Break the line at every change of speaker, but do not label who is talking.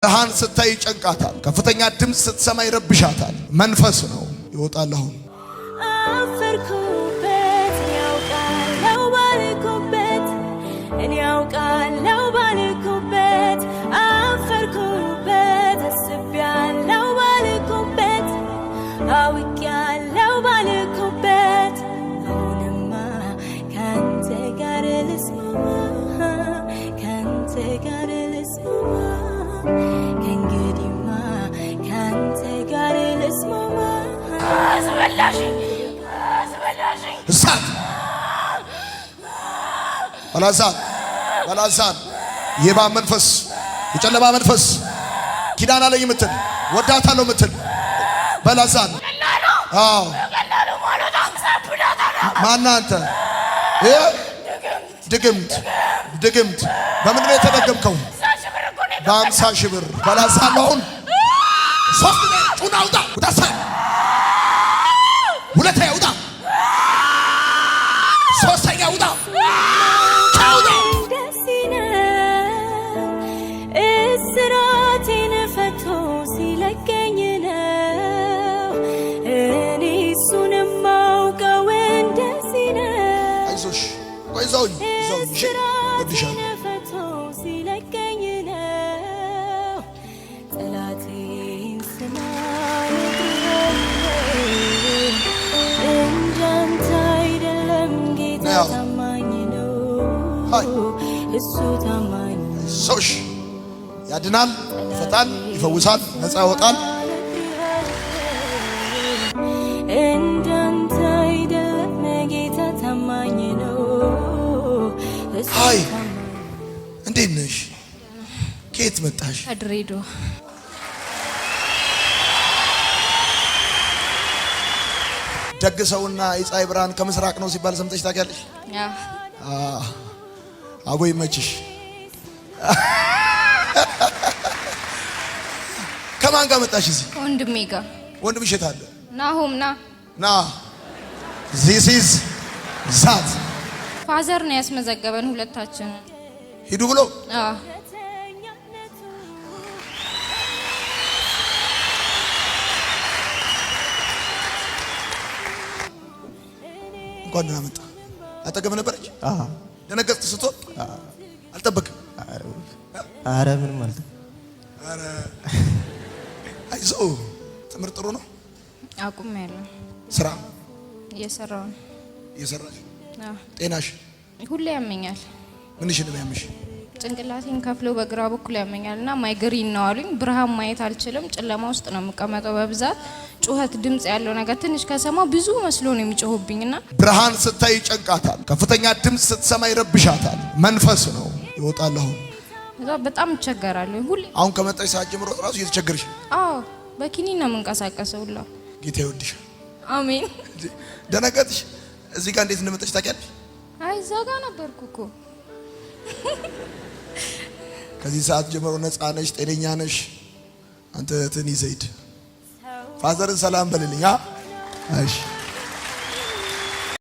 ብርሃን ስታይ ጨንቃታል። ከፍተኛ ድምጽ ስትሰማ ይረብሻታል። መንፈስ ነው ይወጣል። አሁን
አፈርኩበት ያውቃለው ባልኩበት እኔ ያውቃለው ባልኩበት አፈርኩበት አስቤያለው ባልኩበት አውቄያለው ባልኩበት አሁንማ ካንተ ጋር ልስማማ ካንተ ጋር ልስማማ ከእንግዲህማ ካንተ ጋር ልስማማ አስበላሽ
እሳት ባላዛን የባ መንፈስ የጨለማ መንፈስ ኪዳን አለኝ ምትል ወዳታለሁ ምትል ባላዛን አዎ ማናንተ ድግምት በምን ነው የተደገምከው? በ50 ሺህ ብር ባላዛን አሁን ሶስት ጩና ውጣ ውጣሳ ሁለተኛ ውጣ ሶስተኛ ውጣ
እስራቴን ፈቶ ሲለቀኝ ነው እኔ እሱን የማውቀው እንደዚህ ነው።
አይዞሽ ቆይ ዘውኝ
እስራቴን ፈቶ ሲለቀኝ ነው ጠላቴን ስማ እንዳንተ አይደለም ጌታ ታማኝ ነው እሱ ታማኝ
ሰውሽ ያድናል፣ ይፈታል፣ ይፈውሳል፣ ነፃ ያወጣል።
እንዳንተ አይደለም ጌታ ታማኝ ነው እሱ ታማኝ።
እንዴት ነሽ? ከየት መጣሽ?
ከድሬዳዋ።
ደግ ሰውና የፀሐይ ብርሃን ከምስራቅ ነው ሲባል ሰምተሽ ታውቂያለሽ? አቦ ይመችሽ። ከማን ጋር መጣሽ እዚህ?
ወንድሜ ጋር።
ወንድምሽ የት አለ?
ናሆም ና
this is ዛት
ፋዘር ነው ያስመዘገበን ሁለታችን
ሂዱ ብሎ እንኳን ደህና መጣ። አጠገብ ነበረች? ደነገጥክ ስትወጥ? አልጠበቅም።
አረ ምን ማለት
አረ አይዞ ትምህርት ጥሩ ነው።
አቁሜያለሁ።
ስራ
እየሰራሁ ነው።
እየሰራሽ? ጤናሽ?
ሁሌ ያመኛል።
ምንሽ ነው ያመሽ?
ጭንቅላቴን ከፍሎ በግራ በኩል ያመኛልና ማይግሪን ነው አሉኝ። ብርሃን ማየት አልችልም። ጨለማ ውስጥ ነው የምቀመጠው በብዛት። ጩኸት ድምጽ ያለው ነገር ትንሽ ከሰማው ብዙ መስሎ ነው የሚጮህብኝና
ብርሃን ስታይ ጨንቃታል። ከፍተኛ ድምጽ ስትሰማ ይረብሻታል። መንፈስ ነው ይወጣል። አሁን
በጣም እቸገራለሁ ሁሌ።
አሁን ከመጣሽ ሰዓት ጀምሮ ራሱ እየተቸገርሽ?
አዎ በኪኒን ነው የምንቀሳቀሰው ሁላ።
ጌታ ይወድሻል።
አሜን።
ደነገጥሽ? እዚህ ጋር እንዴት እንደመጣሽ ታውቂያለሽ?
አይ እዛ ጋር ነበርኩ እኮ።
ከዚህ ሰዓት ጀምሮ ነፃ ነሽ፣ ጤነኛ ነሽ። አንተ እህትን ይዘይድ ፋዘርን ሰላም በልልኝ። እሺ